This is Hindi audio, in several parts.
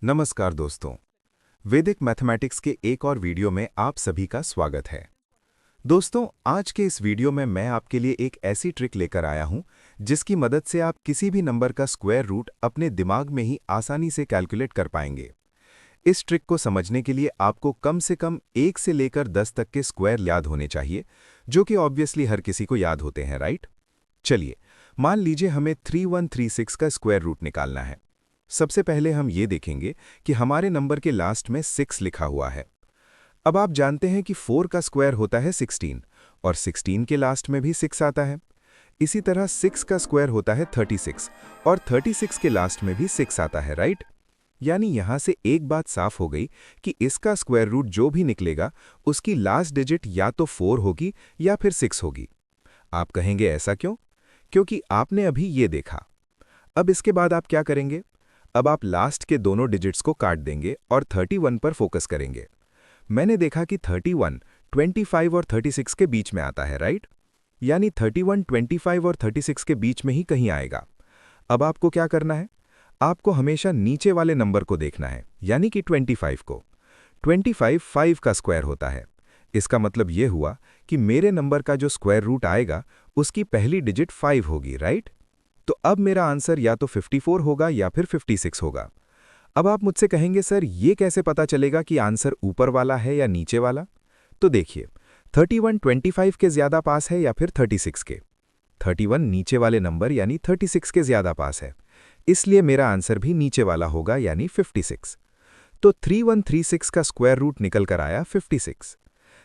नमस्कार दोस्तों। वैदिक मैथमेटिक्स के एक और वीडियो में आप सभी का स्वागत है। दोस्तों, आज के इस वीडियो में मैं आपके लिए एक ऐसी ट्रिक लेकर आया हूं जिसकी मदद से आप किसी भी नंबर का स्क्वायर रूट अपने दिमाग में ही आसानी से कैलकुलेट कर पाएंगे। इस ट्रिक को समझने के लिए आपको कम से कम 1 से लेकर 10 तक के स्क्वायर याद होने चाहिए, जो कि ऑब्वियसली हर किसी को याद होते हैं, राइट? चलिए, मान लीजिए हमें 3136 का स्क्वायर रूट निकालना है। सबसे पहले हम ये देखेंगे कि हमारे नंबर के लास्ट में 6 लिखा हुआ है। अब आप जानते हैं कि 4 का स्क्वायर होता है 16 और 16 के लास्ट में भी 6 आता है। इसी तरह 6 का स्क्वायर होता है 36 और 36 के लास्ट में भी 6 आता है, राइट? यानी यहां से एक बात साफ हो गई कि इसका स्क्वायर रूट जो भी निकलेगा उसकी लास्ट डिजिट या तो 4 होगी या फिर 6 होगी। आप कहेंगे ऐसा क्यों? क्योंकि आपने अभी ये देखा। अब इसके बाद आप क्या करेंगे? अब आप लास्ट के दोनों डिजिट्स को काट देंगे और 31 पर फोकस करेंगे। मैंने देखा कि 31, 25 और 36 के बीच में आता है, राइट? यानी 31, 25 और 36 के बीच में ही कहीं आएगा। अब आपको क्या करना है? आपको हमेशा नीचे वाले नंबर को देखना है, यानी कि 25 को। 25 5 का स्क्वायर होता है। इसका मतलब यह हुआ कि मेरे नंबर का जो स्क्वायर रूट आएगा उसकी पहली डिजिट 5 होगी, राइट? तो अब मेरा आंसर या तो 54 होगा या फिर 56 होगा। अब आप मुझसे कहेंगे, सर ये कैसे पता चलेगा कि आंसर ऊपर वाला है या नीचे वाला? तो देखिए, 31 25 के ज़्यादा पास है या फिर 36 के? 31 नीचे वाले नंबर यानी 36 के ज़्यादा पास है, इसलिए मेरा आंसर भी नीचे वाला होगा यानी 56। तो 3136 का स्क्वायर रूट निकल कर आया 56।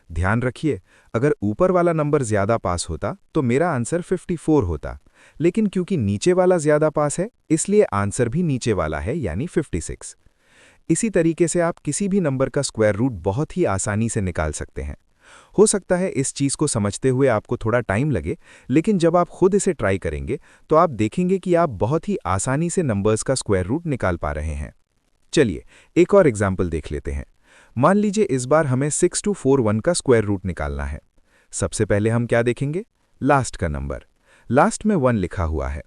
ध्यान रखिए, अगर ऊपर वाला नंबर ज़्यादा पास होता तो मेरा आंसर 54 होता, लेकिन क्योंकि नीचे वाला ज़्यादा पास है इसलिए आंसर भी नीचे वाला है यानी 56। इसी तरीके से आप किसी भी नंबर का स्क्वायर रूट बहुत ही आसानी से निकाल सकते हैं। हो सकता है इस चीज़ को समझते हुए आपको थोड़ा टाइम लगे, लेकिन जब आप खुद इसे ट्राई करेंगे तो आप देखेंगे कि आप बहुत ही आसानी से नंबर्स का स्क्वायर रूट निकाल पा रहे हैं। चलिए, एक और एग्जाम्पल देख लेते हैं। मान लीजिए इस बार हमें 6241 का स्क्वायर रूट निकालना है। सबसे पहले हम क्या देखेंगे? लास्ट का नंबर। लास्ट में 1 लिखा हुआ है।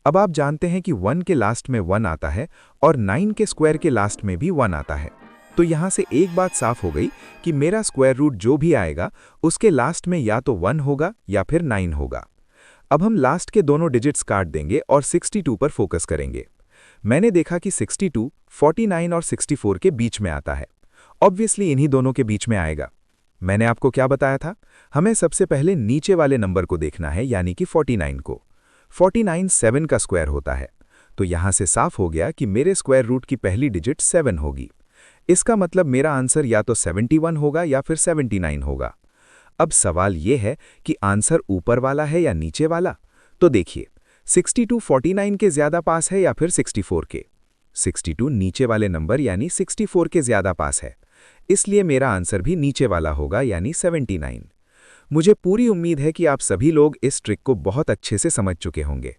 अब आप जानते हैं कि 1 के लास्ट में 1 आता है और 9 के स्क्वायर के लास्ट में भी 1 आता है। तो यहां से एक बात साफ हो गई कि मेरा स्क्वायर रूट जो भी आएगा उसके लास्ट में या तो 1 होगा या फिर 9 होगा। अब हम लास्ट के दोनों डिजिट्स काट देंगे और 62 पर फोकस करेंगे। मैंने देखा कि 62, 49 और 64 के बीच में आता है। ऑब्वियसली इन्हीं दोनों के बीच में आएगा। मैंने आपको क्या बताया था? हमें सबसे पहले नीचे वाले नंबर को देखना है, यानी कि 49 को। 49 7 का स्क्वायर होता है, तो यहां से साफ हो गया कि मेरे स्क्वायर रूट की पहली डिजिट 7 होगी। इसका मतलब मेरा आंसर या तो 71 होगा या फिर 79 होगा। अब सवाल यह है कि आंसर ऊपर वाला है या नीचे वाला? तो देखिए, 62 49 के ज़्यादा पास है या फिर 64 के? 62 नीचे वाले नंबर यानी 64 के ज़्यादा पास है, इसलिए मेरा आंसर भी नीचे वाला होगा यानी 79। मुझे पूरी उम्मीद है कि आप सभी लोग इस ट्रिक को बहुत अच्छे से समझ चुके होंगे।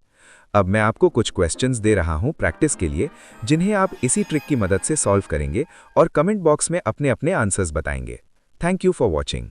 अब मैं आपको कुछ क्वेश्चंस दे रहा हूं प्रैक्टिस के लिए, जिन्हें आप इसी ट्रिक की मदद से सॉल्व करेंगे और कमेंट बॉक्स में अपने अपने आंसर्स बताएंगे। Thank you for watching.